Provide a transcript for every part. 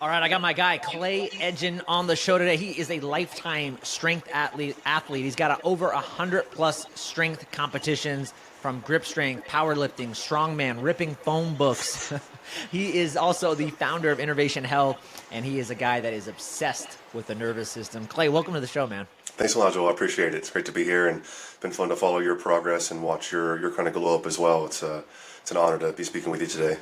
All right, I got my guy Clay Edgin on the show today. He is a lifetime strength athlete. He's got over 100+ strength competitions, from grip strength, powerlifting, strongman, ripping foam books. He is also the founder of Innovation Health, and he is a guy that is obsessed with the nervous system. Clay, welcome to the show, man. Thanks a lot, Joel. I appreciate it. It's great to be here, and it's been fun to follow your progress and watch your kind of glow up as well. It's an honor to be speaking with you today.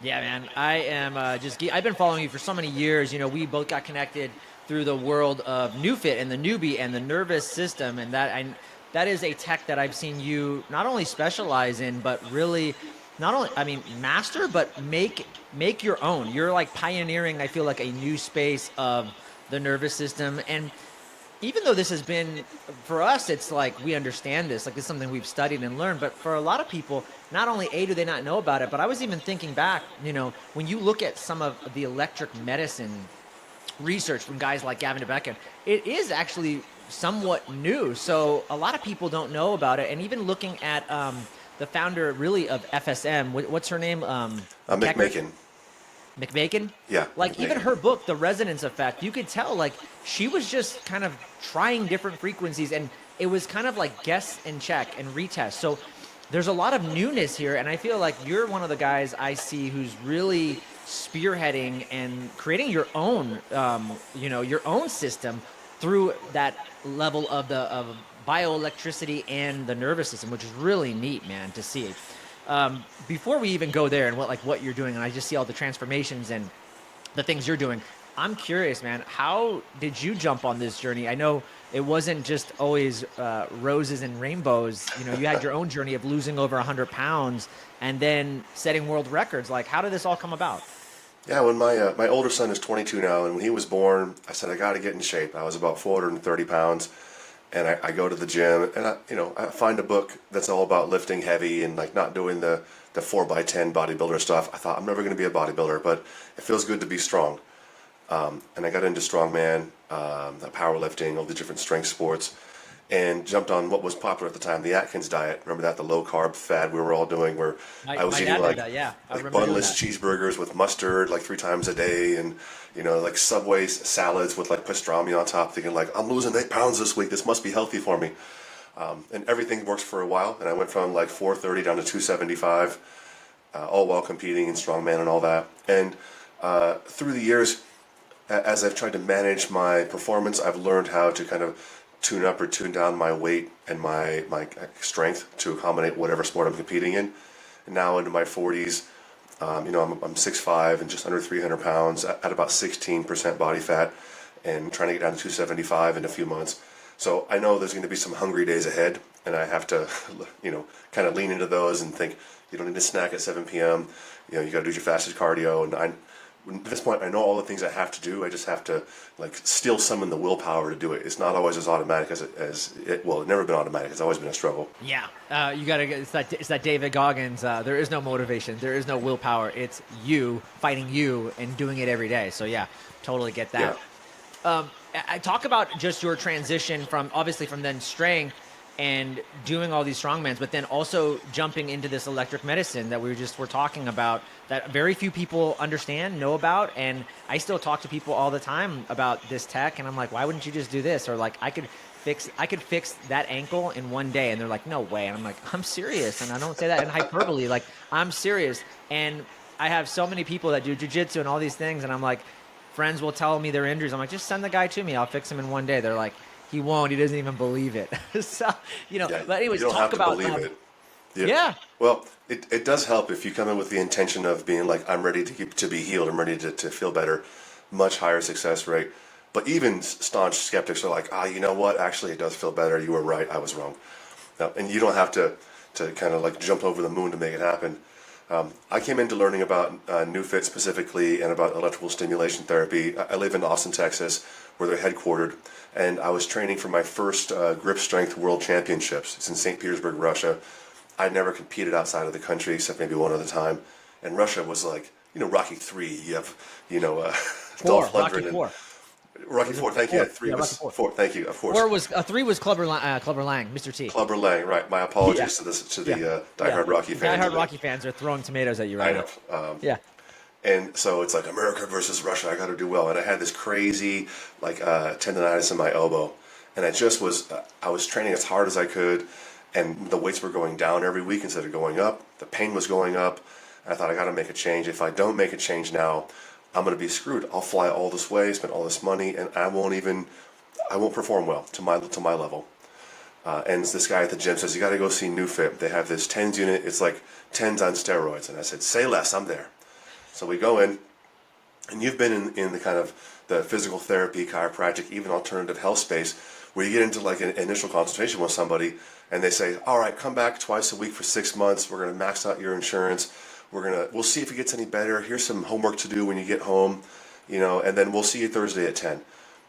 Yeah, man. I am I've been following you for so many years. You know, we both got connected through the world of NewFit and the newbie and the nervous system, and that is a tech that I've seen you not only specialize in, but really not only, master, but make your own. You're like pioneering, I feel like, a new space of the nervous system. And even though this has been, for us, it's like we understand this, like it's something we've studied and learned, but for a lot of people, not only do they not know about it, but I was even thinking back, you know, when you look at some of the electric medicine research from guys like Gavin DeBecken, it is actually somewhat new. So a lot of people don't know about it. And even looking at the founder really of FSM, what's her name? McMakin. McMakin? Yeah. Like McMakin. even her book, The Resonance Effect, you could tell like she was just kind of trying different frequencies, and it was kind of like guess and check and retest. So there's a lot of newness here, and I feel like you're one of the guys I see who's really spearheading and creating your own, your own system through that level of bioelectricity and the nervous system, which is really neat, man, to see. Before we even go there and what you're doing, and I just see all the transformations and the things you're doing, I'm curious, man, how did you jump on this journey? I know it wasn't just always roses and rainbows. You know, you had your own journey of losing over 100 pounds and then setting world records. Like, how did this all come about? Yeah, when my older son is 22 now, and when he was born, I said I got to get in shape. I was about 430 pounds. And I go to the gym, and I find a book that's all about lifting heavy and like not doing the 4x10 bodybuilder stuff. I thought I'm never going to be a bodybuilder, but it feels good to be strong. And I got into strongman, powerlifting, all the different strength sports, and jumped on what was popular at the time, the Atkins diet. Remember that, the low carb fad we were all doing, where I was eating like bunless cheeseburgers with mustard like 3 times a day, and like Subway salads with like pastrami on top, thinking like, I'm losing 8 pounds this week, this must be healthy for me. And everything works for a while, and I went from like 430 down to 275, all while competing in strongman and all that. And through the years, as I've tried to manage my performance, I've learned how to kind of tune up or tune down my weight and my strength to accommodate whatever sport I'm competing in. And now into my 40s, I'm 6'5" and just under 300 pounds at about 16% body fat, and trying to get down to 275 in a few months. So I know there's going to be some hungry days ahead, and I have to, kind of lean into those and think, you don't need to snack at 7 p.m. You got to do your fastest cardio. And at this point, I know all the things I have to do. I just have to still summon the willpower to do it. It's not always as automatic as it. Well, it's never been automatic. It's always been a struggle. Yeah, you gotta. It's that David Goggins. There is no motivation. There is no willpower. It's you fighting you and doing it every day. So yeah, totally get that. Yeah. I talk about just your transition from then strength and doing all these strongmans, but then also jumping into this electric medicine that we're talking about, that very few people know about. And I still talk to people all the time about this tech, and I'm like, why wouldn't you just do this? Or like, I could fix that ankle in one day. And they're like, no way. And I'm like, I'm serious. And I don't say that in hyperbole. Like, I'm serious. And I have so many people that do jiu-jitsu and all these things, and I'm like, friends will tell me their injuries. I'm like, just send the guy to me. I'll fix him in one day. They're like, he won't. He doesn't even believe it. So, Yeah, but anyways, you don't talk have to about believe it. Yeah. Well, it does help if you come in with the intention of being like, I'm ready to be healed. I'm ready to feel better. Much higher success rate. But even staunch skeptics are like, you know what? Actually, it does feel better. You were right. I was wrong. Now, and you don't have to kind of like jump over the moon to make it happen. I came into learning about NewFit specifically and about electrical stimulation therapy. I live in Austin, Texas, where they're headquartered, and I was training for my first grip strength world championships. It's in St. Petersburg, Russia. I'd never competed outside of the country except maybe one other time, and Russia was like, Rocky 3. You have, Dolph Lundgren. Rocky 4, thank you. 3 was 4, thank you, of course. 3 was Clubber Lang, Mr. T. Clubber Lang, right. My apologies to the diehard Rocky fans. Diehard Rocky fans are throwing tomatoes at you right now. I know. Yeah. And so it's like America versus Russia. I got to do well. And I had this crazy tendonitis in my elbow, and I was training as hard as I could, and the weights were going down every week instead of going up. The pain was going up. And I thought I got to make a change. If I don't make a change now, I'm going to be screwed. I'll fly all this way, spend all this money, and I won't perform well to my level. And this guy at the gym says, you got to go see NewFit. They have this TENS unit. It's like TENS on steroids. And I said, say less, I'm there. So we go in, and you've been in the kind of the physical therapy, chiropractic, even alternative health space, where you get into like an initial consultation with somebody, and they say, all right, come back twice a week for 6 months. We're going to max out your insurance. We'll see if it gets any better. Here's some homework to do when you get home, and then we'll see you Thursday at 10.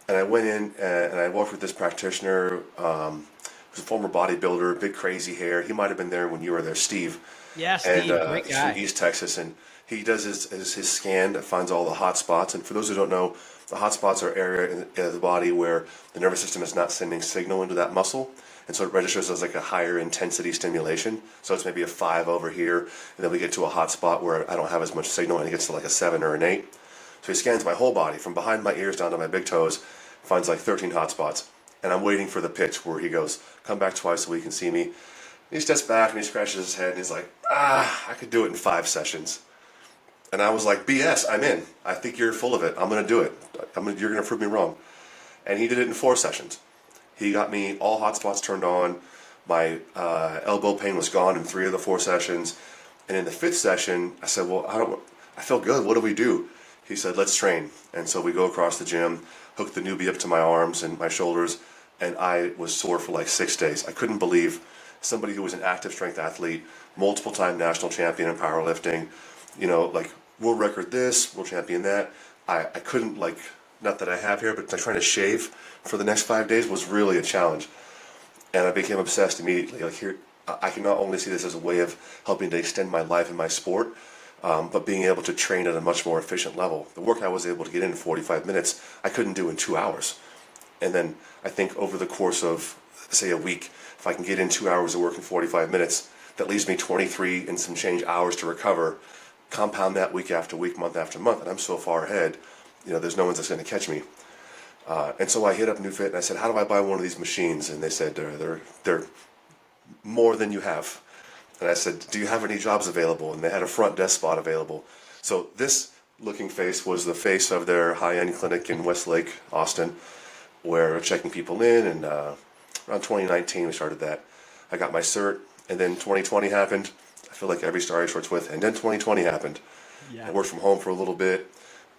And I went in and I worked with this practitioner, who's a former bodybuilder, big crazy hair. He might have been there when you were there, Steve. Yeah, Steve, And great he's guy. from East Texas, and he does his scan that finds all the hot spots. And for those who don't know, the hot spots are area in the body where the nervous system is not sending signal into that muscle. And so it registers as like a higher intensity stimulation. So it's maybe a 5 over here, and then we get to a hot spot where I don't have as much signal, and it gets to like a 7 or an 8. So he scans my whole body from behind my ears down to my big toes, finds like 13 hot spots. And I'm waiting for the pitch where he goes, come back twice a week and see me. And he steps back and he scratches his head and he's like, I could do it in 5 sessions. And I was like, BS, I'm in. I think you're full of it. I'm going to do it. You're going to prove me wrong. And he did it in 4 sessions. He got me all hot spots turned on. My elbow pain was gone in 3 of the 4 sessions. And in the 5th session, I said, well, I feel good. What do we do? He said, let's train. And so we go across the gym, hook the newbie up to my arms and my shoulders, and I was sore for like 6 days. I couldn't believe somebody who was an active strength athlete, multiple time national champion in powerlifting, like world record this, world champion that. I couldn't, like, not that I have here, but trying to shave for the next 5 days was really a challenge. And I became obsessed immediately. Like, here, I can not only see this as a way of helping to extend my life and my sport, but being able to train at a much more efficient level. The work I was able to get in 45 minutes, I couldn't do in 2 hours. And then I think over the course of, say, a week, if I can get in 2 hours of work in 45 minutes, that leaves me 23 and some change hours to recover. Compound that week after week, month after month, and I'm so far ahead, there's no one that's going to catch me. And so I hit up NewFit and I said, how do I buy one of these machines? And they said, they're more than you have. And I said, do you have any jobs available? And they had a front desk spot available. So this looking face was the face of their high-end clinic in Westlake, Austin, where we're checking people in. And around 2019, we started that. I got my cert, and then 2020 happened. I feel like every star I starts with. And then 2020 happened. Yeah. I worked from home for a little bit.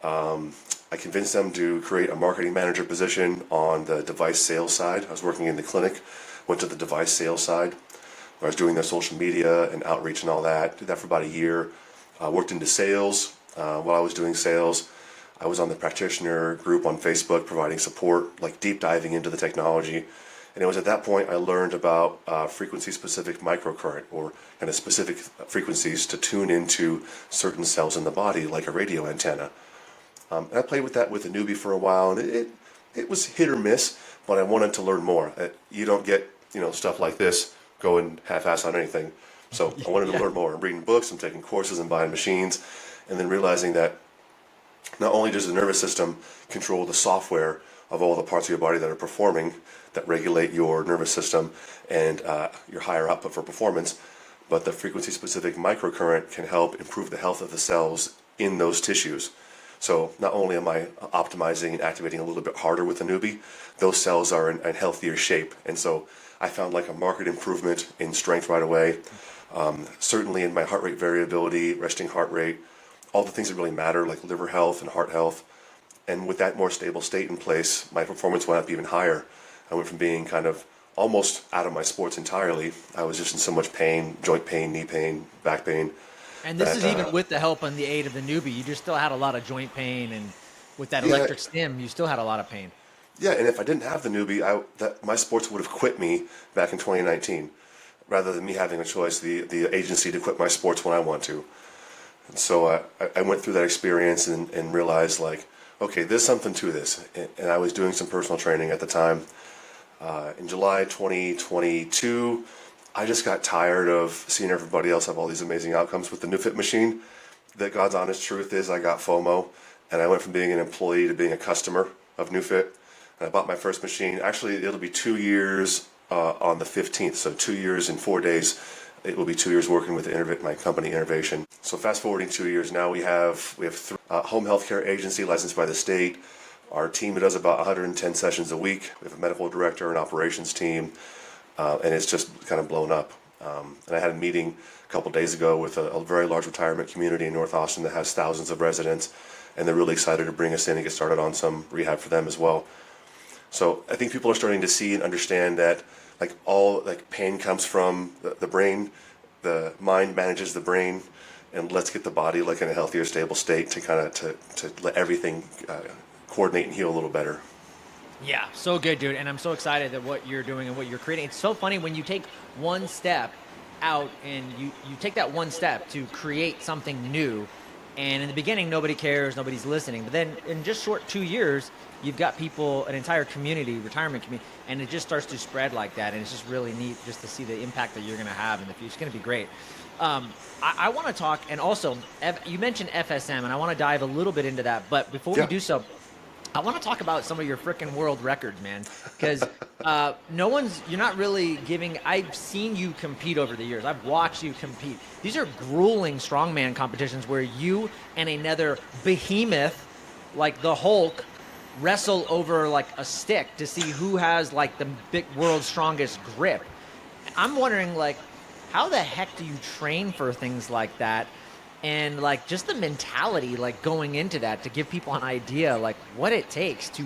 I convinced them to create a marketing manager position on the device sales side. I was working in the clinic, went to the device sales side, where I was doing their social media and outreach and all that. Did that for about a year. Worked into sales. While I was doing sales, I was on the practitioner group on Facebook providing support, like deep diving into the technology. And it was at that point I learned about frequency-specific microcurrent, or kind of specific frequencies to tune into certain cells in the body, like a radio antenna. And I played with that with a newbie for a while, and it was hit or miss, but I wanted to learn more. You don't get stuff like this going half-ass on anything. So I wanted to learn more. I'm reading books, I'm taking courses and buying machines, and then realizing that not only does the nervous system control the software of all the parts of your body that are performing, that regulate your nervous system and your higher output for performance, but the frequency-specific microcurrent can help improve the health of the cells in those tissues. So not only am I optimizing and activating a little bit harder with the newbie, those cells are in healthier shape. And so I found like a marked improvement in strength right away. Certainly in my heart rate variability, resting heart rate, all the things that really matter, like liver health and heart health. And with that more stable state in place, my performance went up even higher. I went from being kind of almost out of my sports entirely. I was just in so much pain, joint pain, knee pain, back pain. And this is even with the help and the aid of the newbie. You just still had a lot of joint pain, and with that electric stim, you still had a lot of pain. Yeah, and if I didn't have the newbie, my sports would have quit me back in 2019, rather than me having a choice, the agency to quit my sports when I want to. And so I went through that experience and realized, like, okay, there's something to this. And I was doing some personal training at the time. In July 2022, I just got tired of seeing everybody else have all these amazing outcomes with the NewFit machine. The God's honest truth is I got FOMO, and I went from being an employee to being a customer of NewFit. And I bought my first machine. Actually, it'll be 2 years on the 15th, so 2 years in 4 days. It will be 2 years working with my company, Innovation. So fast forwarding 2 years, now we have three, home healthcare agency licensed by the state. Our team does about 110 sessions a week. We have a medical director, an operations team, and it's just kind of blown up. And I had a meeting a couple days ago with a very large retirement community in North Austin that has thousands of residents, and they're really excited to bring us in and get started on some rehab for them as well. So I think people are starting to see and understand that pain comes from the brain, the mind manages the brain, and let's get the body in a healthier, stable state to let everything coordinate and heal a little better. Yeah, so good, dude. And I'm so excited that what you're doing and what you're creating. It's so funny when you take one step out and you take that one step to create something new. And in the beginning, nobody cares, nobody's listening. But then in just short 2 years, you've got people, an entire community, retirement community, and it just starts to spread like that. And it's just really neat just to see the impact that you're going to have in the future. It's going to be great. I want to talk, and also, you mentioned FSM, and I want to dive a little bit into that. But before we do so, I want to talk about some of your freaking world records, man, because you're not really giving. I've seen you compete over the years. I've watched you compete. These are grueling strongman competitions where you and another behemoth like the Hulk wrestle over a stick to see who has the big world's strongest grip. I'm wondering how the heck do you train for things like that? And just the mentality going into that to give people an idea what it takes to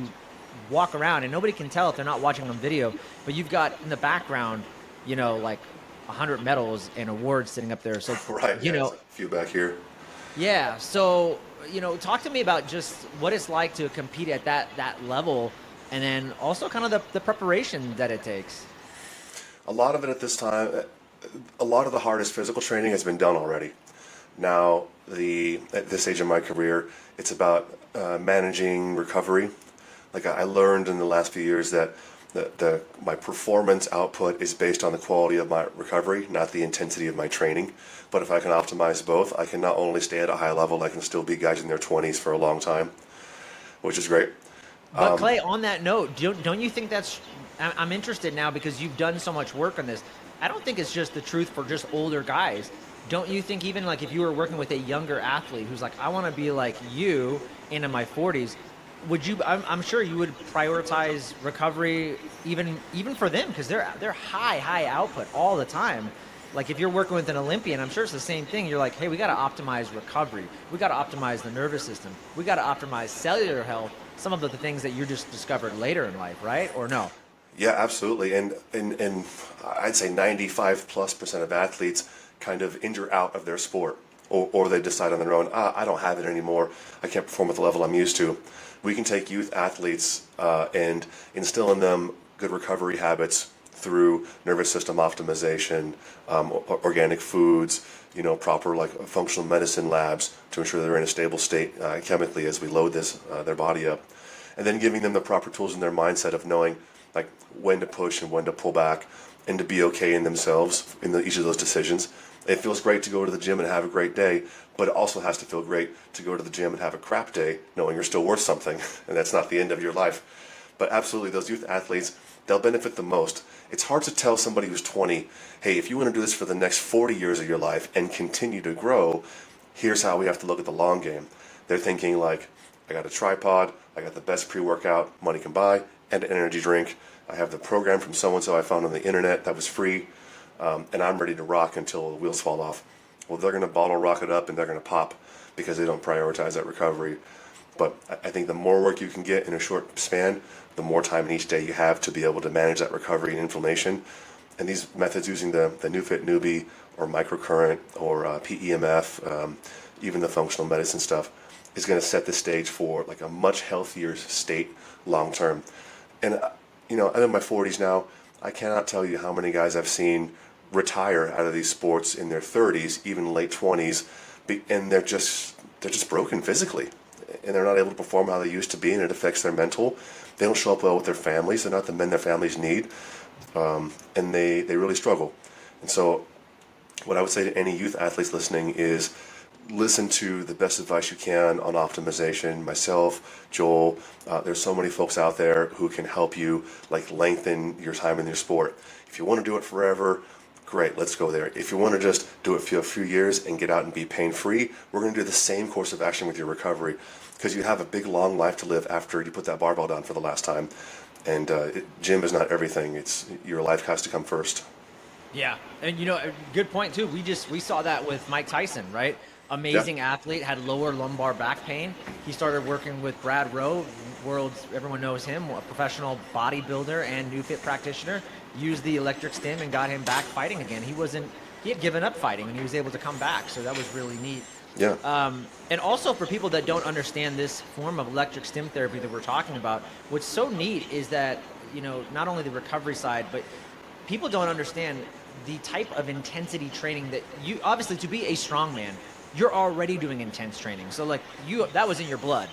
walk around, and nobody can tell if they're not watching on video, but you've got in the background 100 medals and awards sitting up there, so right, a few back here. Yeah, so talk to me about just what it's like to compete at that level, and then also kind of the preparation that it takes. A lot of it at this time, a lot of the hardest physical training has been done already. Now, at this age of my career, it's about managing recovery. I learned in the last few years that my performance output is based on the quality of my recovery, not the intensity of my training. But if I can optimize both, I can not only stay at a high level, I can still beat guys in their 20s for a long time, which is great. But Clay, on that note, don't you think I'm interested now because you've done so much work on this. I don't think it's just the truth for just older guys. Don't you think even if you were working with a younger athlete who's I want to be like you into my 40s, would you? I'm sure you would prioritize recovery even for them because they're high output all the time. If you're working with an Olympian, I'm sure it's the same thing. You're hey, we got to optimize recovery. We got to optimize the nervous system. We got to optimize cellular health. Some of the things that you just discovered later in life, right? Or no? Yeah, absolutely. And I'd say 95+% of athletes kind of injure out of their sport, or they decide on their own, I don't have it anymore. I can't perform at the level I'm used to. We can take youth athletes and instill in them good recovery habits through nervous system optimization, organic foods, proper functional medicine labs to ensure they're in a stable state chemically as we load their body up, and then giving them the proper tools in their mindset of knowing when to push and when to pull back, and to be okay in themselves in each of those decisions. It feels great to go to the gym and have a great day, but it also has to feel great to go to the gym and have a crap day, knowing you're still worth something, and that's not the end of your life. But absolutely, those youth athletes, they'll benefit the most. It's hard to tell somebody who's 20, hey, if you want to do this for the next 40 years of your life and continue to grow, here's how we have to look at the long game. They're thinking I got a tripod, I got the best pre-workout money can buy, and an energy drink. I have the program from so-and-so I found on the internet that was free, and I'm ready to rock until the wheels fall off. Well, they're going to bottle rock it up and they're going to pop because they don't prioritize that recovery. But I think the more work you can get in a short span, the more time in each day you have to be able to manage that recovery and inflammation. And these methods using the NewFit Newbie or Microcurrent or PEMF, even the functional medicine stuff, is going to set the stage for a much healthier state long term. And I'm in my 40s now. I cannot tell you how many guys I've seen retire out of these sports in their 30s, even late 20s, and they're just broken physically, and they're not able to perform how they used to be, and it affects their mental. They don't show up well with their families. They're not the men their families need, and they really struggle. And so what I would say to any youth athletes listening is listen to the best advice you can on optimization. Myself, Joel, there's so many folks out there who can help you like lengthen your time in your sport. If you want to do it forever, great, let's go there. If you want to just do it for a few years and get out and be pain-free, we're going to do the same course of action with your recovery, because you have a big, long life to live after you put that barbell down for the last time. And gym is not everything. It's your life has to come first. Yeah, and you know, a good point too. We saw that with Mike Tyson, right? Amazing athlete, had lower lumbar back pain. He started working with Brad Rowe, everyone knows him, a professional bodybuilder and new fit practitioner. Used the electric stim and got him back fighting again. He had given up fighting and he was able to come back. So that was really neat. Yeah. And also for people that don't understand this form of electric stim therapy that we're talking about, what's so neat is that, you know, not only the recovery side, but people don't understand the type of intensity training that you, obviously to be a strongman, you're already doing intense training. So like that was in your blood.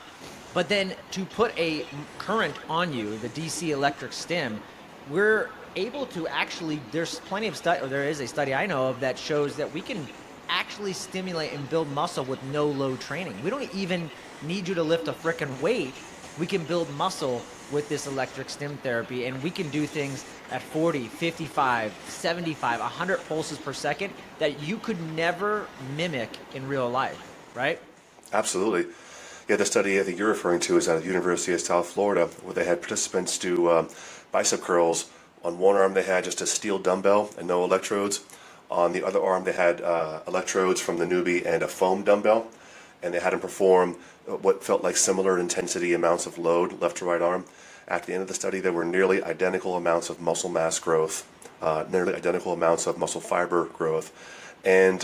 But then to put a current on you, the DC electric stim, we're able to actually, there's plenty of there is a study I know of that shows that we can actually stimulate and build muscle with no load training. We don't even need you to lift a frickin' weight. We can build muscle with this electric stim therapy, and we can do things at 40, 55, 75, 100 pulses per second that you could never mimic in real life, right? Absolutely. Yeah, the study I think you're referring to is out of the University of South Florida, where they had participants do bicep curls. On one arm they had just a steel dumbbell and no electrodes. On the other arm they had electrodes from the newbie and a foam dumbbell. And they had them perform what felt like similar intensity amounts of load, left to right arm. At the end of the study, there were nearly identical amounts of muscle mass growth, nearly identical amounts of muscle fiber growth. And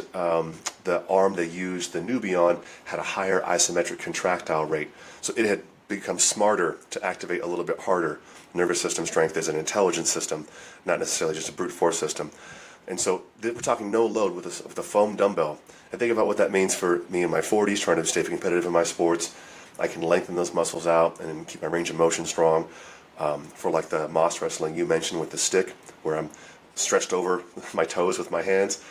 the arm they used the newbie on had a higher isometric contractile rate. So it had become smarter to activate a little bit harder. Nervous system strength is an intelligence system, not necessarily just a brute force system. And so we're talking no load with the foam dumbbell. And think about what that means for me in my 40s, trying to stay competitive in my sports. I can lengthen those muscles out and keep my range of motion strong. For like the Moss wrestling you mentioned with the stick, where I'm stretched over my toes with my hands,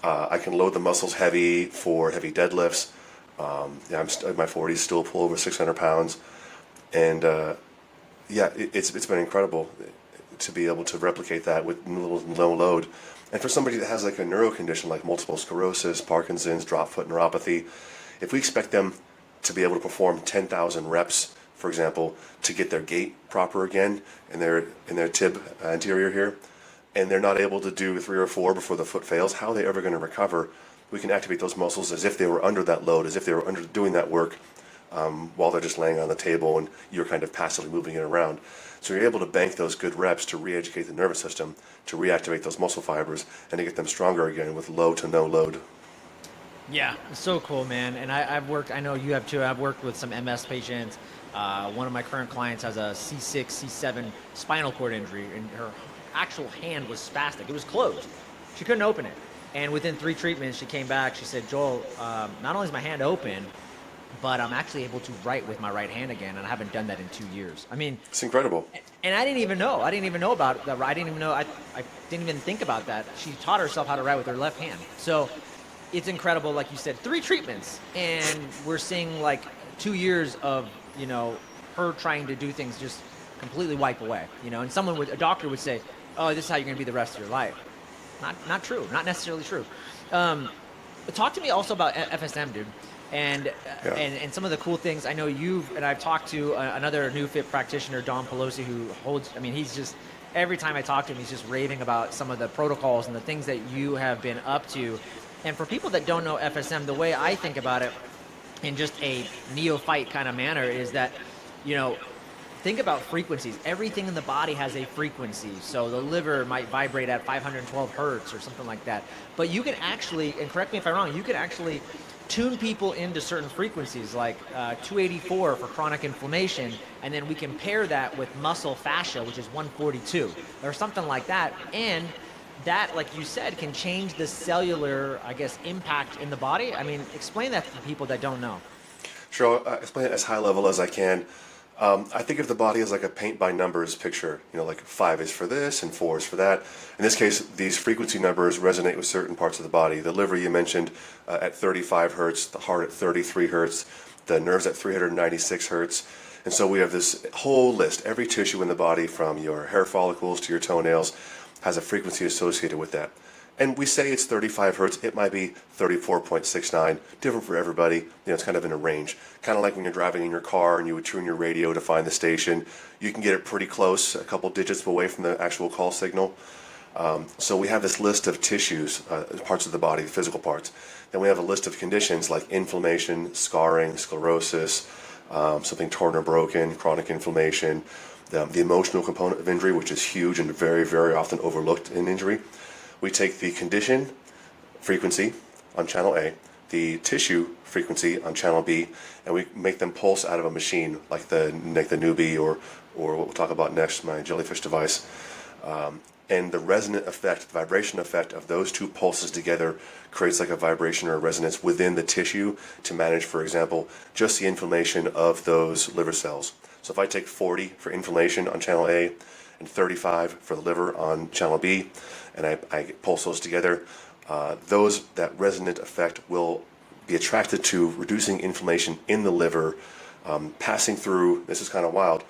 I can load the muscles heavy for heavy deadlifts. I'm in my 40s, still pull over 600 pounds. And it's been incredible to be able to replicate that with low load. And for somebody that has like a neuro condition like multiple sclerosis, Parkinson's, drop foot neuropathy, if we expect them to be able to perform 10,000 reps, for example, to get their gait proper again in their tib anterior here, and they're not able to do 3 or 4 before the foot fails, how are they ever going to recover? We can activate those muscles as if they were under that load, as if they were under doing that work while they're just laying on the table and you're kind of passively moving it around. So you're able to bank those good reps to re-educate the nervous system, to reactivate those muscle fibers, and to get them stronger again with low to no load. Yeah, it's so cool, man. And I know you have too, I've worked with some MS patients. One of my current clients has a C6, C7 spinal cord injury, and her actual hand was spastic. It was closed. She couldn't open it. And within 3 treatments, she came back. She said, Joel, not only is my hand open, but I'm actually able to write with my right hand again, and I haven't done that in 2 years. I mean, it's incredible. And I didn't even know. I didn't even know about that. I didn't even know. I didn't even think about that. She taught herself how to write with her left hand. So it's incredible, like you said, 3 treatments, and we're seeing like 2 years of, you know, her trying to do things just completely wipe away. You know, and a doctor would say, "Oh, this is how you're going to be the rest of your life." Not true. Not necessarily true. Talk to me also about FSM, dude. And some of the cool things. I know I've talked to another new fit practitioner, Don Pelosi, who holds, I mean, he's just, every time I talk to him, he's just raving about some of the protocols and the things that you have been up to. And for people that don't know FSM, the way I think about it in just a neophyte kind of manner is that, you know, think about frequencies. Everything in the body has a frequency. So the liver might vibrate at 512 hertz or something like that. But you can actually, and correct me if I'm wrong, you can actually tune people into certain frequencies, like 284 for chronic inflammation, and then we can pair that with muscle fascia, which is 142, or something like that. And that, like you said, can change the cellular, I guess, impact in the body. I mean, explain that to people that don't know. Sure, I'll explain it as high level as I can. I think of the body as like a paint by numbers picture. You know, like 5 is for this and 4 is for that. In this case, these frequency numbers resonate with certain parts of the body. The liver, you mentioned, at 35 hertz, the heart at 33 hertz, the nerves at 396 hertz. And so we have this whole list. Every tissue in the body, from your hair follicles to your toenails, has a frequency associated with that. And we say it's 35 hertz. It might be 34.69, different for everybody. You know, it's kind of in a range. Kind of like when you're driving in your car and you would tune your radio to find the station. You can get it pretty close, a couple digits away from the actual call signal. So we have this list of tissues, parts of the body, physical parts. Then we have a list of conditions like inflammation, scarring, sclerosis, something torn or broken, chronic inflammation, the emotional component of injury, which is huge and very, very often overlooked in injury. We take the condition frequency on channel A, the tissue frequency on channel B, and we make them pulse out of a machine like the newbie or what we'll talk about next, my Jellyfish device. And the resonant effect, the vibration effect of those two pulses together creates like a vibration or a resonance within the tissue to manage, for example, just the inflammation of those liver cells. So if I take 40 for inflammation on channel A and 35 for the liver on channel B, and I pulse those together, that resonant effect will be attracted to reducing inflammation in the liver, passing through, this is kind of wild,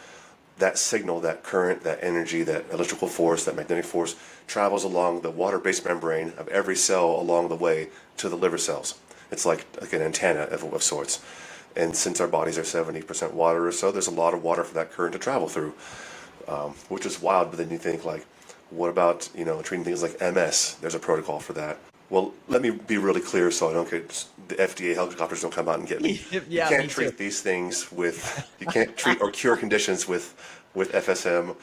that signal, that current, that energy, that electrical force, that magnetic force travels along the water-based membrane of every cell along the way to the liver cells. It's like an antenna of sorts. And since our bodies are 70% water or so, there's a lot of water for that current to travel through, which is wild. But then you think, like, what about, treating things like MS? There's a protocol for that. Well, let me be really clear so I don't get the FDA helicopters don't come out and get me. Yeah, you can't treat these things you can't treat or cure conditions with FSM.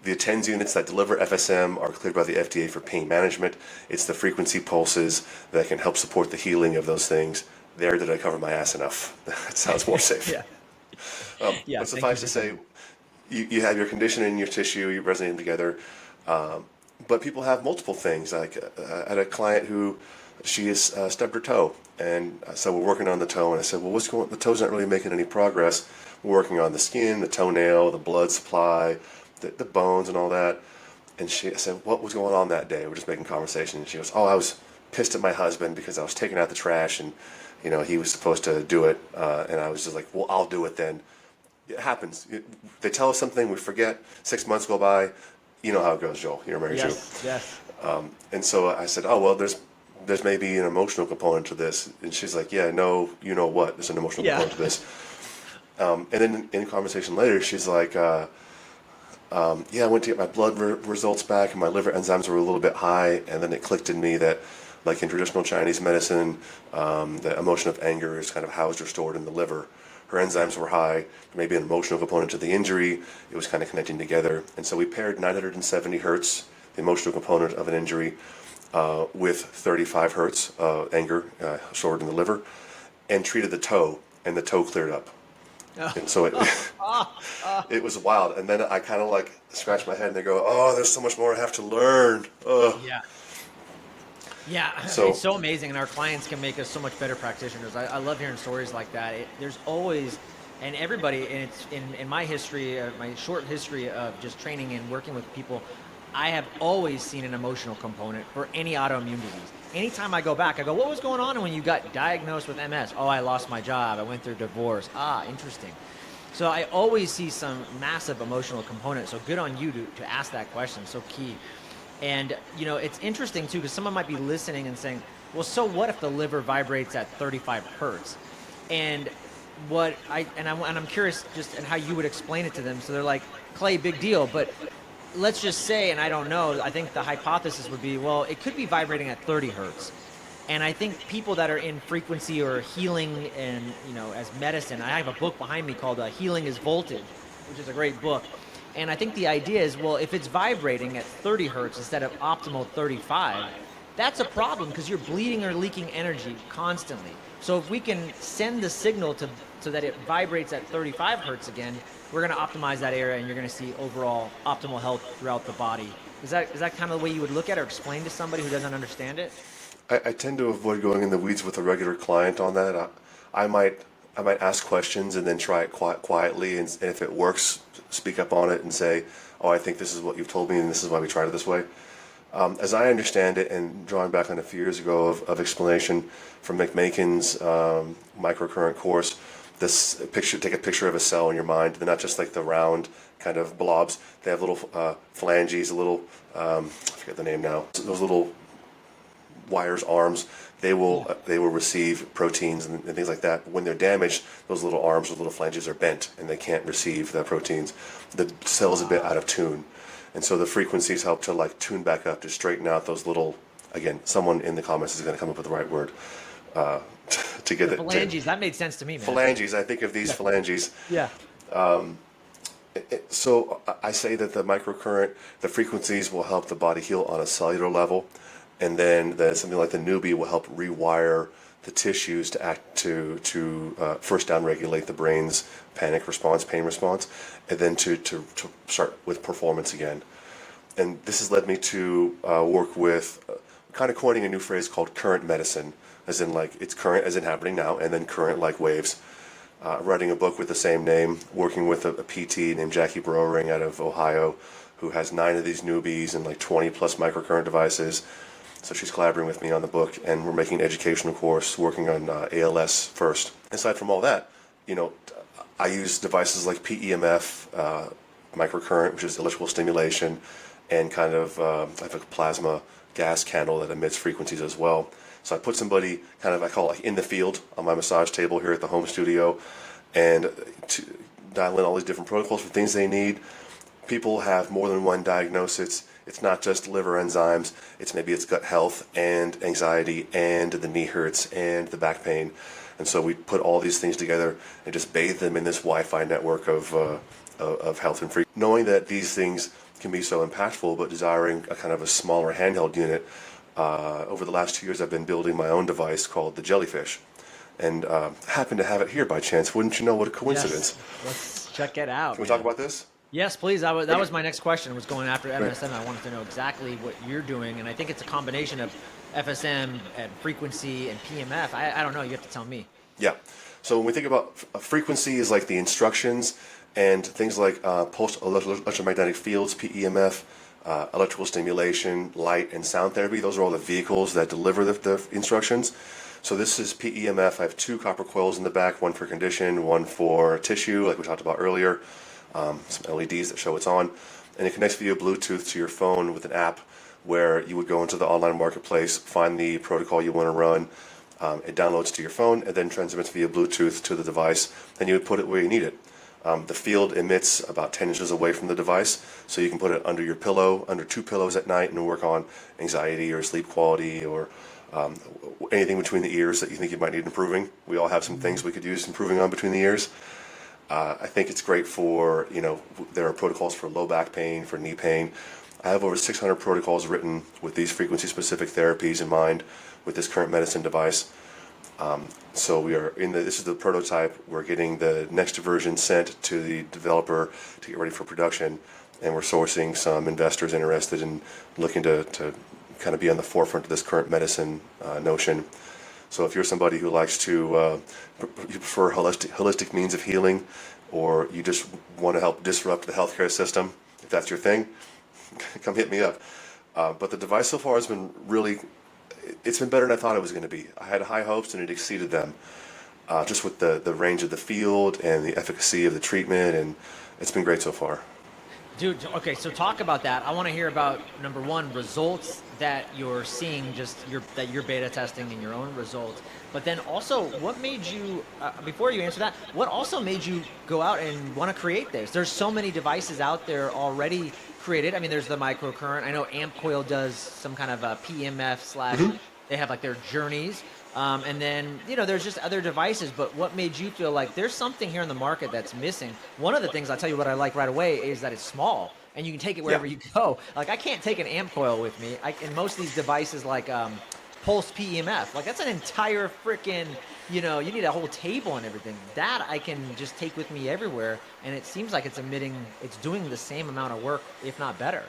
The TENS units that deliver FSM are cleared by the FDA for pain management. It's the frequency pulses that can help support the healing of those things. There, did I cover my ass enough? That sounds more safe. Yeah. But suffice to say, you have your condition and your tissue, you resonate them together. But people have multiple things. Like I had a client who she has stubbed her toe, and so we're working on the toe. And I said, "Well, what's going on? The toe's not really making any progress. We're working on the skin, the toenail, the blood supply, the bones, and all that." And I said, "What was going on that day?" We're just making conversation. And she goes, "Oh, I was pissed at my husband because I was taking out the trash, and he was supposed to do it, and I was just like, well, I'll do it then." It happens. They tell us something, we forget. 6 months go by. You know how it goes, Joel. You're married too. Yes. And so I said, "Oh well, there's maybe an emotional component to this." And she's like, "Yeah, no, you know what? There's an emotional component to this." And then in conversation later, she's like, "Yeah, I went to get my blood results back, and my liver enzymes were a little bit high." And then it clicked in me that, like in traditional Chinese medicine, the emotion of anger is kind of housed or stored in the liver. Her enzymes were high, maybe an emotional component to the injury. It was kind of connecting together. And so we paired 970 hertz, the emotional component of an injury, with 35 hertz anger stored in the liver, and treated the toe, and the toe cleared up. And so it was wild. And then I kind of like scratch my head and they go, "Oh, there's so much more I have to learn." Yeah, So, it's so amazing, and our clients can make us so much better practitioners. I love hearing stories like that. There's always, and everybody, and it's in my history, my short history of just training and working with people, I have always seen an emotional component for any autoimmune disease. Anytime I go back, I go, "What was going on when you got diagnosed with MS?" "Oh, I lost my job. I went through divorce." "Ah, interesting." So I always see some massive emotional component. So good on you to ask that question. So key. And, it's interesting, too, because someone might be listening and saying, "Well, so what if the liver vibrates at 35 hertz? And I'm curious just and how you would explain it to them. So they're like, "Clay, big deal. But let's just say," and I don't know, I think the hypothesis would be, well, it could be vibrating at 30 hertz. And I think people that are in frequency or healing and, as medicine, I have a book behind me called Healing is Voltage, which is a great book. And I think the idea is, well, if it's vibrating at 30 hertz instead of optimal 35, that's a problem because you're bleeding or leaking energy constantly. So if we can send the signal so that it vibrates at 35 hertz again, we're going to optimize that area and you're going to see overall optimal health throughout the body. Is that kind of the way you would look at it or explain to somebody who doesn't understand it? I tend to avoid going in the weeds with a regular client on that. I I might ask questions and then try it quietly, and if it works, speak up on it and say, oh, I think this is what you've told me and this is why we tried it this way. As I understand it, and drawing back on a few years ago of explanation from McMakin's microcurrent course, this picture, take a picture of a cell in your mind. They're not just like the round kind of blobs. They have little phalanges, a little, I forget the name now, those little wires, arms. They will receive proteins and things like that. When they're damaged, those little arms, those little phalanges are bent and they can't receive the proteins. The cell's a bit out of tune. And so the frequencies help to like tune back up, to straighten out those little, again, someone in the comments is going to come up with the right word to get it. Phalanges, that made sense to me, man. Phalanges, I think of these phalanges. Yeah. So I say that the microcurrent, the frequencies will help the body heal on a cellular level. And then something like the newbie will help rewire the tissues to act to first downregulate the brain's panic response, pain response, and then to start with performance again. And this has led me to work with kind of coining a new phrase called current medicine, as in like it's current as in happening now, and then current like waves. Writing a book with the same name, working with a PT named Jackie Browering out of Ohio, who has 9 of these newbies and like 20 plus microcurrent devices. So she's collaborating with me on the book, and we're making an educational course working on ALS first. Aside from all that, I use devices like PEMF, microcurrent, which is electrical stimulation, and kind of I have a plasma gas candle that emits frequencies as well. So I put somebody kind of, I call it like in the field on my massage table here at the home studio, and to dial in all these different protocols for things they need. People have more than one diagnosis. It's not just liver enzymes. Maybe it's gut health and anxiety and the knee hurts and the back pain. And so we put all these things together and just bathe them in this Wi-Fi network of health and free. Knowing that these things can be so impactful, but desiring a kind of a smaller handheld unit, over the last 2 years I've been building my own device called the Jellyfish. And happen to have it here by chance. Wouldn't you know, what a coincidence. Yes. Let's check it out. Can we talk about this? Yes, please. That was my next question, was going after FSM. I wanted to know exactly what you're doing, and I think it's a combination of FSM and frequency and PEMF. I don't know. You have to tell me. Yeah. So when we think about frequency is like the instructions, and things like pulsed electromagnetic fields, PEMF, electrical stimulation, light, and sound therapy. Those are all the vehicles that deliver the instructions. So this is PEMF. I have 2 copper coils in the back, one for condition, one for tissue, like we talked about earlier. Some LEDs that show it's on, and it connects via Bluetooth to your phone with an app where you would go into the online marketplace, find the protocol you want to run, it downloads to your phone and then transmits via Bluetooth to the device, and you would put it where you need it. The field emits about 10 inches away from the device, so you can put it under your pillow, under 2 pillows at night, and work on anxiety or sleep quality or anything between the ears that you think you might need improving. We all have some things we could use improving on between the ears. I think it's great for, there are protocols for low back pain, for knee pain. I have over 600 protocols written with these frequency-specific therapies in mind with this current medicine device. So we are this is the prototype. We're getting the next version sent to the developer to get ready for production, and we're sourcing some investors interested in looking to kind of be on the forefront of this current medicine notion. So if you're somebody who likes to, you prefer holistic means of healing, or you just want to help disrupt the healthcare system, if that's your thing, come hit me up. But the device so far has been it's been better than I thought it was going to be. I had high hopes and it exceeded them, just with the range of the field and the efficacy of the treatment, and it's been great so far. Dude, okay, so talk about that. I want to hear about, number one, results that you're seeing, that you're beta testing in your own results. But then also, what made you, before you answer that, what also made you go out and want to create this? There's so many devices out there already created. I mean, there's the microcurrent. I know AmpCoil does some kind of a PEMF they have like their journeys. And then, there's just other devices, but what made you feel like there's something here in the market that's missing? One of the things, I'll tell you what I like right away, is that it's small and you can take it wherever you go. Like, I can't take an AmpCoil with me. And most of these devices like Pulse PEMF, like that's an entire freaking, you need a whole table and everything. That I can just take with me everywhere, and it seems like it's doing the same amount of work, if not better.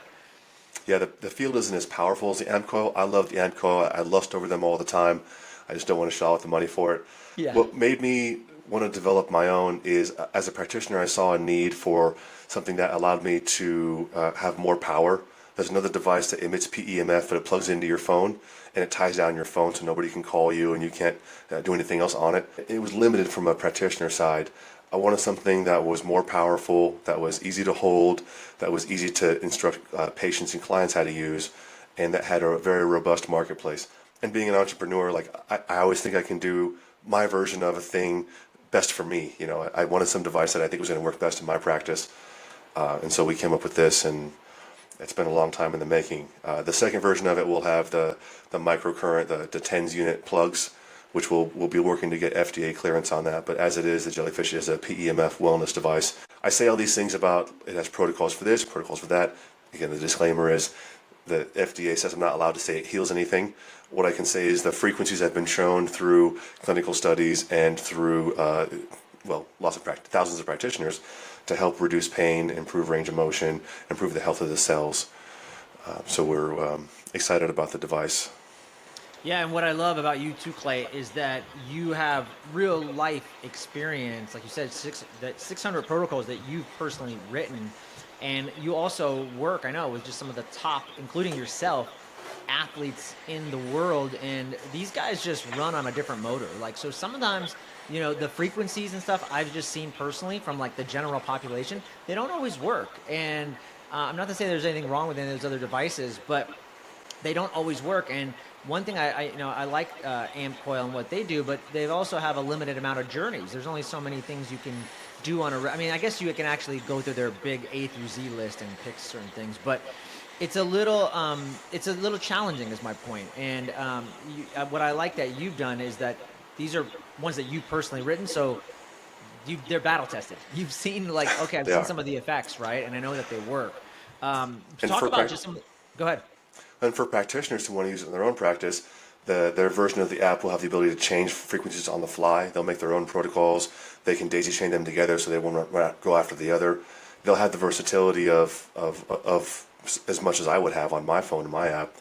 Yeah, the field isn't as powerful as the AmpCoil. I love the AmpCoil. I lust over them all the time. I just don't want to shell out the money for it. Yeah. What made me want to develop my own is, as a practitioner, I saw a need for something that allowed me to have more power. There's another device that emits PEMF, but it plugs into your phone and it ties down your phone so nobody can call you and you can't do anything else on it. It was limited from a practitioner side. I wanted something that was more powerful, that was easy to hold, that was easy to instruct patients and clients how to use, and that had a very robust marketplace. And being an entrepreneur, like I always think I can do my version of a thing best for me. You know, I wanted some device that I think was going to work best in my practice, and so we came up with this, and it's been a long time in the making. The second version of it will have the microcurrent, the TENS unit plugs, which we'll be working to get FDA clearance on that. But as it is, the Jellyfish is a PEMF wellness device. I say all these things about it has protocols for this, protocols for that. Again, the disclaimer is the FDA says I'm not allowed to say it heals anything. What I can say is the frequencies have been shown through clinical studies and through, thousands of practitioners to help reduce pain, improve range of motion, improve the health of the cells. So we're excited about the device. Yeah, and what I love about you too, Clay, is that you have real life experience. Like you said, 600 protocols that you've personally written. And you also work, I know, with just some of the top, including yourself, athletes in the world. And these guys just run on a different motor. Like, so sometimes, you know, the frequencies and stuff I've just seen personally from like the general population, they don't always work. And I'm not to say there's anything wrong with any of those other devices, but they don't always work. And one thing I like Amp Coil and what they do, but they also have a limited amount of journeys. There's only so many things you can do on I mean, I guess you can actually go through their big A through Z list and pick certain things, but it's a little challenging is my point. And what I like that you've done is that these are ones that you've personally written. So they're battle tested. You've seen like, okay, I've seen some of the effects, right? And I know that they work. Talk about just some, go ahead. And for practitioners who want to use it in their own practice, their version of the app will have the ability to change frequencies on the fly. They'll make their own protocols. They can daisy chain them together so they won't go after the other. They'll have the versatility of as much as I would have on my phone and my app.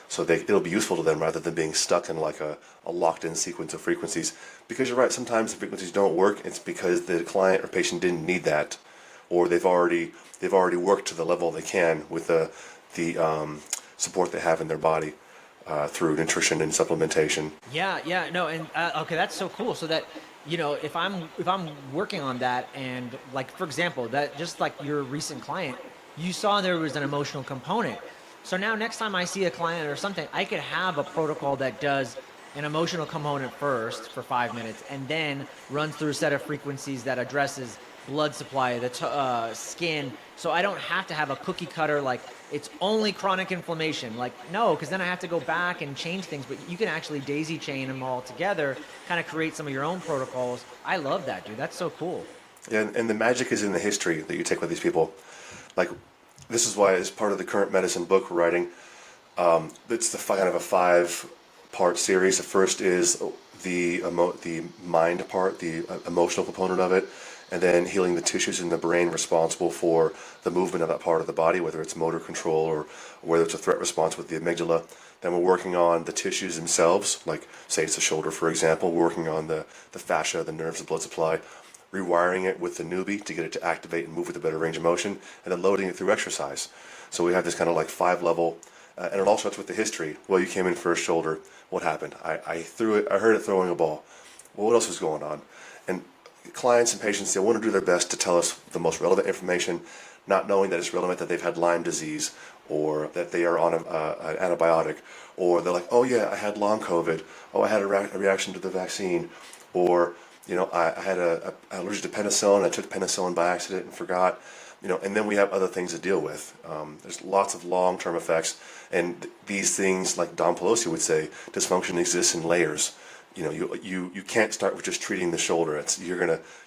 So it'll be useful to them rather than being stuck in like a locked-in sequence of frequencies. Because you're right, sometimes the frequencies don't work. It's because the client or patient didn't need that, or they've already worked to the level they can with the support they have in their body through nutrition and supplementation. Yeah, no, and okay, that's so cool. So that, you know, if I'm working on that, and like for example, that just like your recent client, you saw there was an emotional component. So now next time I see a client or something, I could have a protocol that does an emotional component first for 5 minutes, and then runs through a set of frequencies that addresses blood supply, the skin. So I don't have to have a cookie cutter like it's only chronic inflammation. Like, no, because then I have to go back and change things. But you can actually daisy chain them all together, kind of create some of your own protocols. I love that, dude. That's so cool. Yeah, and the magic is in the history that you take with these people. Like, this is why, as part of the current medicine book we're writing, it's the kind of a 5-part series. The first is the mind part, the emotional component of it, and then healing the tissues in the brain responsible for the movement of that part of the body, whether it's motor control or whether it's a threat response with the amygdala. Then we're working on the tissues themselves, like say it's the shoulder, for example. We're working on the fascia, the nerves, the blood supply, rewiring it with the newbie to get it to activate and move with a better range of motion, and then loading it through exercise. So we have this kind of like 5-level, and it all starts with the history. Well, you came in for a shoulder. What happened? I threw it. I heard it throwing a ball. Well, what else was going on? And clients and patients, they want to do their best to tell us the most relevant information, not knowing that it's relevant that they've had Lyme disease or that they are on an antibiotic, or they're like, oh yeah, I had long COVID. Oh, I had a reaction to the vaccine, or you know, I had an allergy to penicillin. I took penicillin by accident and forgot. You know, and then we have other things to deal with. There's lots of long-term effects, and these things, like Don Pelosi would say, dysfunction exists in layers. You know, you can't start with just treating the shoulder.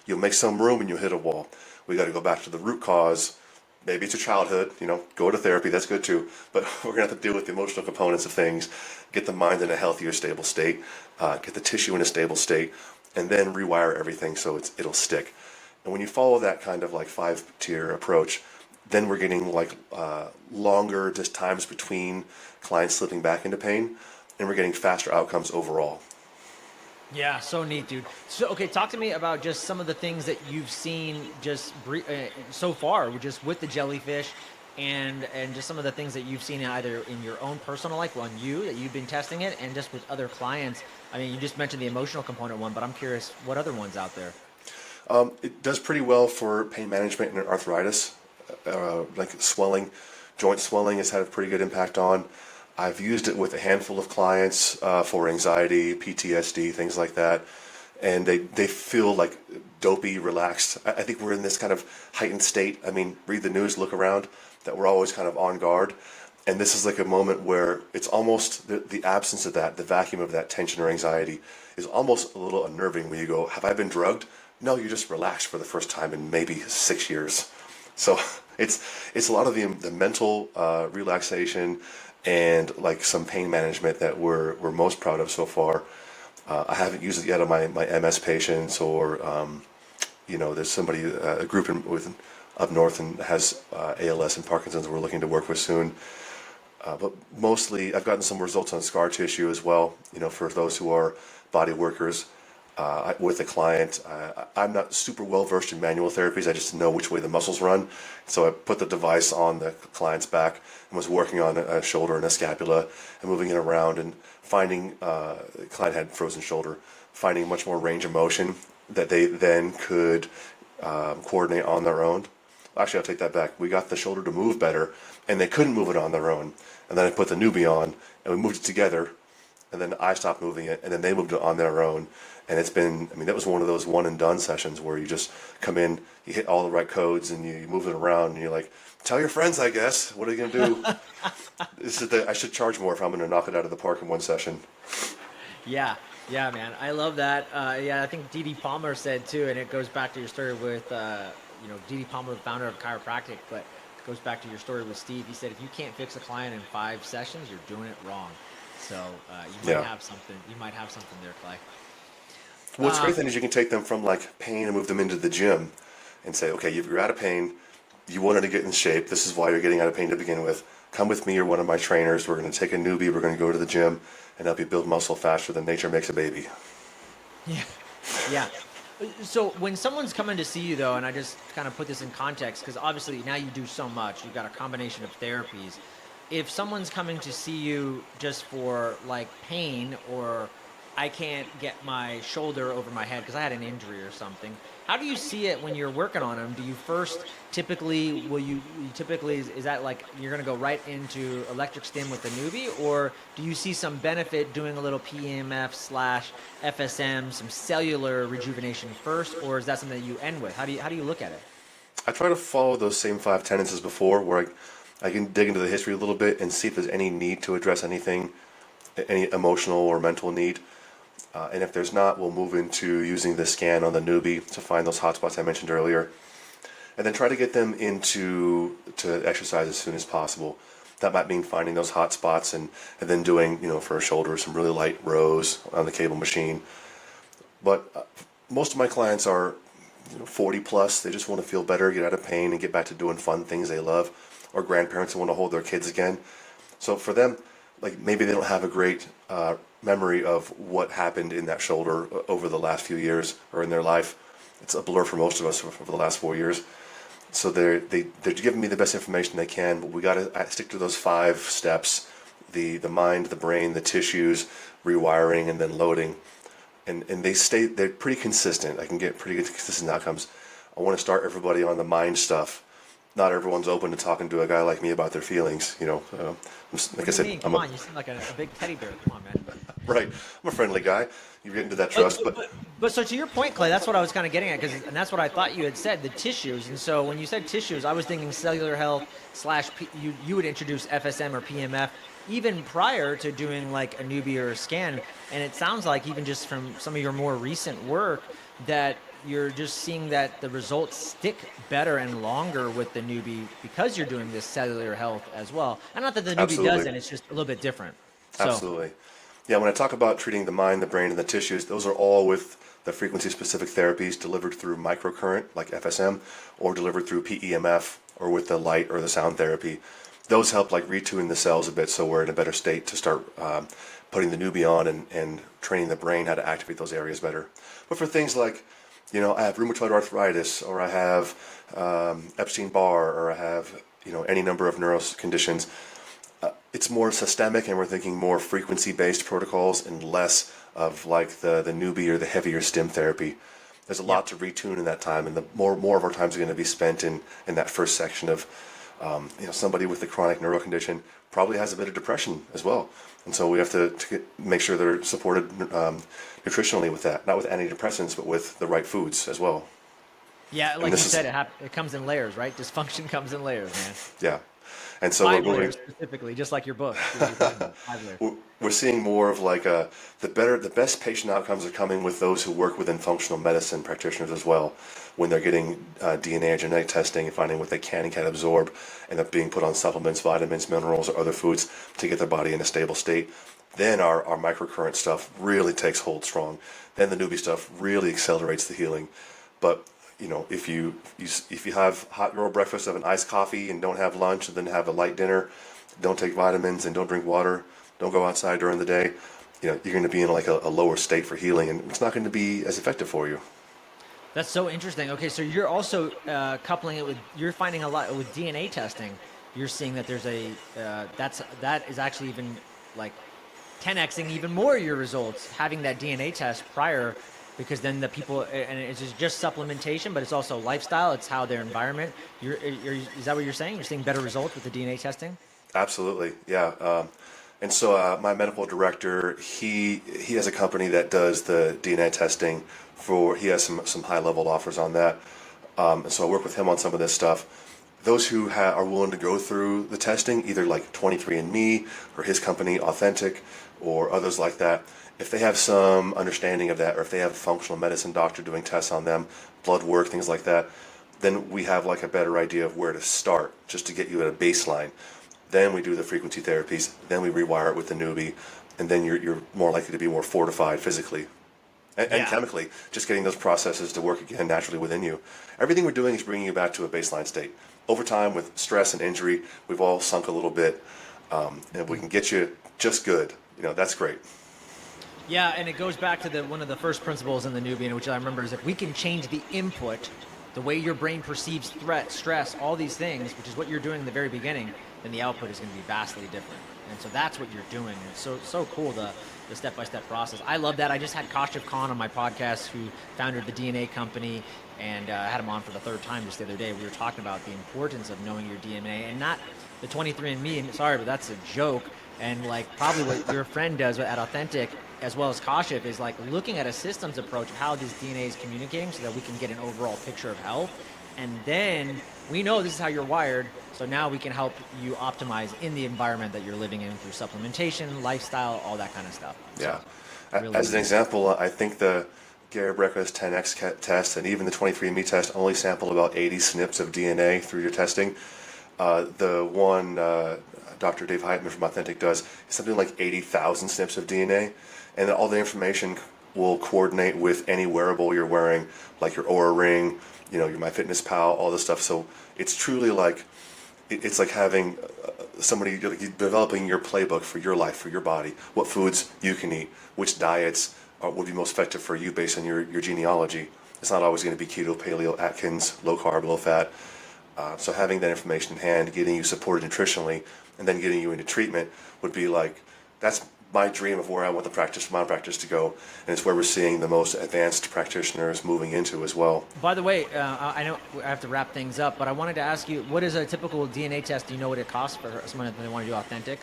You'll make some room and you'll hit a wall. We got to go back to the root cause. Maybe it's your childhood. You know, go to therapy. That's good too. But we're gonna have to deal with the emotional components of things. Get the mind in a healthier, stable state. Get the tissue in a stable state, and then rewire everything so it'll stick. And when you follow that kind of like 5-tier approach, then we're getting like longer just times between clients slipping back into pain, and we're getting faster outcomes overall. Yeah, so neat, dude. So, okay, talk to me about just some of the things that you've seen just so far, just with the jellyfish, and just some of the things that you've seen either in your own personal life on you that you've been testing it, and just with other clients. I mean, you just mentioned the emotional component one, but I'm curious what other ones out there. It does pretty well for pain management and arthritis, like swelling. Joint swelling has had a pretty good impact on. I've used it with a handful of clients for anxiety, PTSD, things like that, and they feel like dopey, relaxed. I think we're in this kind of heightened state. I mean, read the news, look around, that we're always kind of on guard. And this is like a moment where it's almost the absence of that, the vacuum of that tension or anxiety is almost a little unnerving when you go, have I been drugged? No, you just relaxed for the first time in maybe 6 years. So it's a lot of the mental relaxation and like some pain management that we're most proud of so far. I haven't used it yet on my MS patients or there's somebody a group with up north and has ALS and Parkinson's we're looking to work with soon. But mostly, I've gotten some results on scar tissue as well. For those who are body workers, with a client, I'm not super well versed in manual therapies. I just know which way the muscles run. So I put the device on the client's back and was working on a shoulder and a scapula and moving it around and finding the client had frozen shoulder, finding much more range of motion that they then could coordinate on their own. Actually, I'll take that back. We got the shoulder to move better, and they couldn't move it on their own. And then I put the newbie on, and we moved it together, and then I stopped moving it, and then they moved it on their own. And it's been, I mean, that was one of those one and done sessions where you just come in, you hit all the right codes, and you move it around, and you're like, tell your friends, I guess. What are you going to do? I should charge more if I'm going to knock it out of the park in one session. Yeah, yeah, man, I love that. Yeah, I think Dee Dee Palmer said too, and it goes back to your story with, Dee Dee Palmer, the founder of chiropractic, but it goes back to your story with Steve. He said if you can't fix a client in 5 sessions, you're doing it wrong. So you might have something. You might have something there, Clay. What's great then is you can take them from like pain and move them into the gym and say, okay, you're out of pain. You wanted to get in shape. This is why you're getting out of pain to begin with. Come with me or one of my trainers. We're going to take a newbie. We're going to go to the gym and help you build muscle faster than nature makes a baby. Yeah, yeah. So when someone's coming to see you, though, and I just kind of put this in context, because obviously now you do so much. You've got a combination of therapies. If someone's coming to see you just for like pain or I can't get my shoulder over my head because I had an injury or something, how do you see it when you're working on them? Do you first typically, is that like you're going to go right into electric stim with the newbie, or do you see some benefit doing a little PEMF slash FSM, some cellular rejuvenation first, or is that something that you end with? How do you look at it? I try to follow those same 5 tenets as before, where I can dig into the history a little bit and see if there's any need to address anything, any emotional or mental need. And if there's not, we'll move into using the scan on the newbie to find those hotspots I mentioned earlier. And then try to get them to exercise as soon as possible. That might mean finding those hot spots and then doing, for a shoulder, some really light rows on the cable machine. But most of my clients are 40 plus. They just want to feel better, get out of pain, and get back to doing fun things they love. Or grandparents who want to hold their kids again. So for them, like maybe they don't have a great memory of what happened in that shoulder over the last few years or in their life. It's a blur for most of us over the last 4 years. So they're giving me the best information they can, but we got to stick to those 5 steps: the mind, the brain, the tissues, rewiring, and then loading. And they're pretty consistent. I can get pretty good consistent outcomes. I want to start everybody on the mind stuff. Not everyone's open to talking to a guy like me about their feelings. Like I said, Come on, you seem like a big teddy bear. Come on, man. right. I'm a friendly guy. You get into that trust, But so to your point, Clay, that's what I was kind of getting at, and that's what I thought you had said, the tissues. And so when you said tissues, I was thinking cellular health slash you would introduce FSM or PMF even prior to doing like a newbie or a scan. And it sounds like even just from some of your more recent work that you're just seeing that the results stick better and longer with the newbie because you're doing this cellular health as well. And not that the newbie Absolutely. doesn't, it's just a little bit different. So, Absolutely. Yeah, when I talk about treating the mind, the brain, and the tissues, those are all with the frequency-specific therapies delivered through microcurrent, like FSM, or delivered through PEMF, or with the light or the sound therapy. those help like retune the cells a bit, so we're in a better state to start putting the newbie on and training the brain how to activate those areas better. But for things like, I have rheumatoid arthritis, or I have Epstein-Barr, or I have any number of neuro conditions. It's more systemic, and we're thinking more frequency-based protocols and less of like the newbie or the heavier stim therapy. There's a lot to retune in that time, and the more of our time is going to be spent in that first section of somebody with a chronic neuro condition probably has a bit of depression as well, and so we have to make sure they're supported nutritionally with that, not with antidepressants, but with the right foods as well. Yeah, like you said, it comes in layers, right? Dysfunction comes in layers, man. Yeah. And so 5 layers specifically, just like your book. 5 layers. We're seeing more of like the best patient outcomes are coming with those who work within functional medicine practitioners as well, when they're getting DNA or genetic testing and finding what they can and can't absorb, and they're being put on supplements, vitamins, minerals, or other foods to get their body in a stable state. Then our microcurrent stuff really takes hold strong. Then the newbie stuff really accelerates the healing. But if you have hot girl breakfast, have an iced coffee, and don't have lunch, and then have a light dinner, don't take vitamins and don't drink water, don't go outside during the day, you're going to be in like a lower state for healing, and it's not going to be as effective for you. That's so interesting. Okay, so you're also coupling it with, you're finding a lot with DNA testing. You're seeing that there's that is actually even like 10xing even more your results, having that DNA test prior. Because then the people, and it's just supplementation, but it's also lifestyle. It's how their environment. Is that what you're saying? You're seeing better results with the DNA testing? Absolutely, yeah. And so my medical director, he has a company that does the DNA testing he has some high level offers on that. And so I work with him on some of this stuff. Those who are willing to go through the testing, either like 23andMe or his company, Authentic, or others like that, if they have some understanding of that, or if they have a functional medicine doctor doing tests on them, blood work, things like that, then we have like a better idea of where to start, just to get you at a baseline. Then we do the frequency therapies, then we rewire it with the newbie, and then you're more likely to be more fortified physically and chemically, just getting those processes to work again naturally within you. Everything we're doing is bringing you back to a baseline state. Over time, with stress and injury, we've all sunk a little bit, and if we can get you just good, that's great. Yeah, and it goes back to one of the first principles in the Nubian, which I remember, is if we can change the input, the way your brain perceives threat, stress, all these things, which is what you're doing in the very beginning, then the output is going to be vastly different. And so that's what you're doing. It's so cool, the step-by-step process. I love that. I just had Kashif Khan on my podcast, who founded the DNA company, and I had him on for the 3rd time just the other day. We were talking about the importance of knowing your DNA, and not the 23andMe. Sorry, but that's a joke. And like probably what your friend does at Authentic, as well as Kashif, is like looking at a systems approach of how this DNA is communicating, so that we can get an overall picture of health. And then we know this is how you're wired, so now we can help you optimize in the environment that you're living in through supplementation, lifestyle, all that kind of stuff. Yeah. So, really as an example, I think the Gary Brecka's 10x test and even the 23andMe test only sample about 80 SNPs of DNA through your testing. The one Dr. Dave Heitman from Authentic does is something like 80,000 SNPs of DNA, and all the information will coordinate with any wearable you're wearing, like your Oura Ring, your MyFitnessPal, all this stuff. So it's truly like, it's like having somebody developing your playbook for your life, for your body, what foods you can eat, which diets would be most effective for you based on your genealogy. It's not always going to be keto, paleo, Atkins, low carb, low fat. So having that information in hand, getting you supported nutritionally, and then getting you into treatment would be like, that's my dream of where I want my practice to go, and it's where we're seeing the most advanced practitioners moving into as well. By the way, I know I have to wrap things up, but I wanted to ask you, what is a typical DNA test? Do you know what it costs for someone that they want to do Authentic?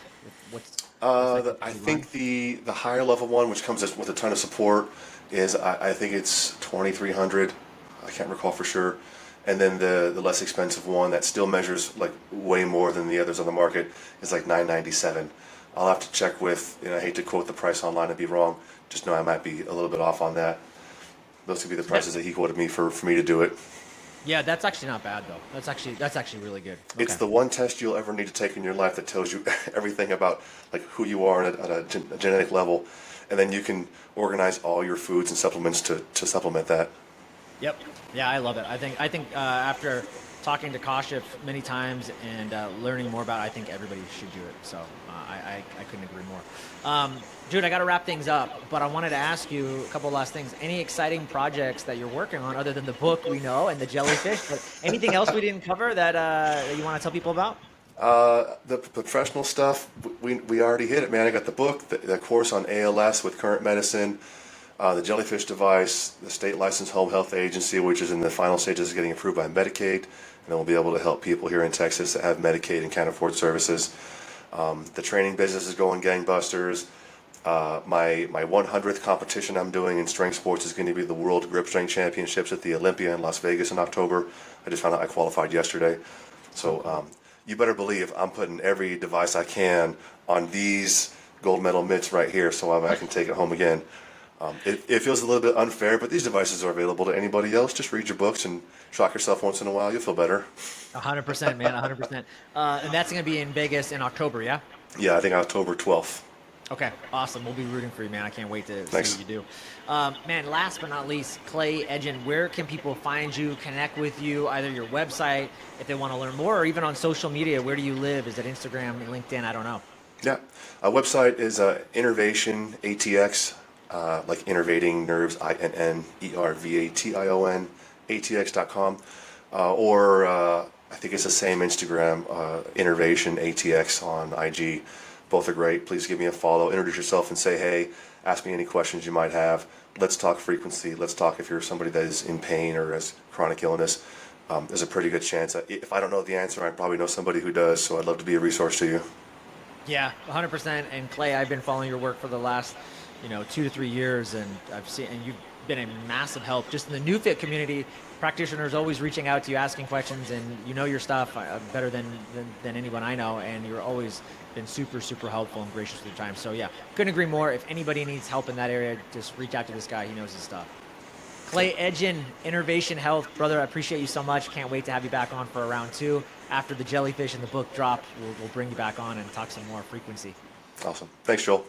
I think the higher level one, which comes with a ton of support, is I think it's $2,300. I can't recall for sure. And then the less expensive one that still measures like way more than the others on the market is like $997. I'll have to check with, I hate to quote the price online and be wrong, just know I might be a little bit off on that. Those would be the prices that he quoted me for me to do it. Yeah, that's actually not bad though. That's actually really good. Okay. It's the one test you'll ever need to take in your life that tells you everything about like who you are at a genetic level, and then you can organize all your foods and supplements to supplement that. Yep. Yeah, I love it. I think after talking to Kashif many times and learning more about it, I think everybody should do it. So I couldn't agree more. Dude, I got to wrap things up, but I wanted to ask you a couple of last things. Any exciting projects that you're working on other than the book we know and the jellyfish? But anything else we didn't cover that you want to tell people about? The professional stuff, we already hit it, man. I got the book, the course on ALS with current medicine, the Jellyfish device, the state licensed home health agency, which is in the final stages of getting approved by Medicaid, and then we'll be able to help people here in Texas that have Medicaid and can't afford services. The training business is going gangbusters. My 100th competition I'm doing in strength sports is going to be the World Grip Strength Championships at the Olympia in Las Vegas in October. I just found out I qualified yesterday. So you better believe I'm putting every device I can on these gold medal mitts right here so I can take it home again. It feels a little bit unfair, but these devices are available to anybody else. Just read your books and shock yourself once in a while. You'll feel better. 100%, man, 100%. And that's going to be in Vegas in October, yeah? Yeah, I think October 12th. Okay, awesome. We'll be rooting for you, man. I can't wait to Thanks. see what you do. Man, last but not least, Clay Edgin, where can people find you, connect with you, either your website if they want to learn more, or even on social media? Where do you live? Is it Instagram, LinkedIn? I don't know. Yeah. Our website is Innervation ATX, like innervating nerves, INNERVATION, ATX.com. Or I think it's the same Instagram, Innervation ATX on IG. Both are great. Please give me a follow. Introduce yourself and say, hey, ask me any questions you might have. Let's talk frequency. Let's talk if you're somebody that is in pain or has chronic illness. There's a pretty good chance. If I don't know the answer, I probably know somebody who does, so I'd love to be a resource to you. Yeah, 100%. And Clay, I've been following your work for the last, 2 to 3 years, and I've seen, and you've been a massive help just in the new fit community. Practitioners always reaching out to you, asking questions, and you know your stuff better than anyone I know, and you're always been super, super helpful and gracious with your time. So yeah, couldn't agree more. If anybody needs help in that area, just reach out to this guy. He knows his stuff. Clay Edgin, Innervation Health. Brother, I appreciate you so much. Can't wait to have you back on for a round 2. After the Jellyfish and the book drop, we'll bring you back on and talk some more frequency. Awesome. Thanks, Joel.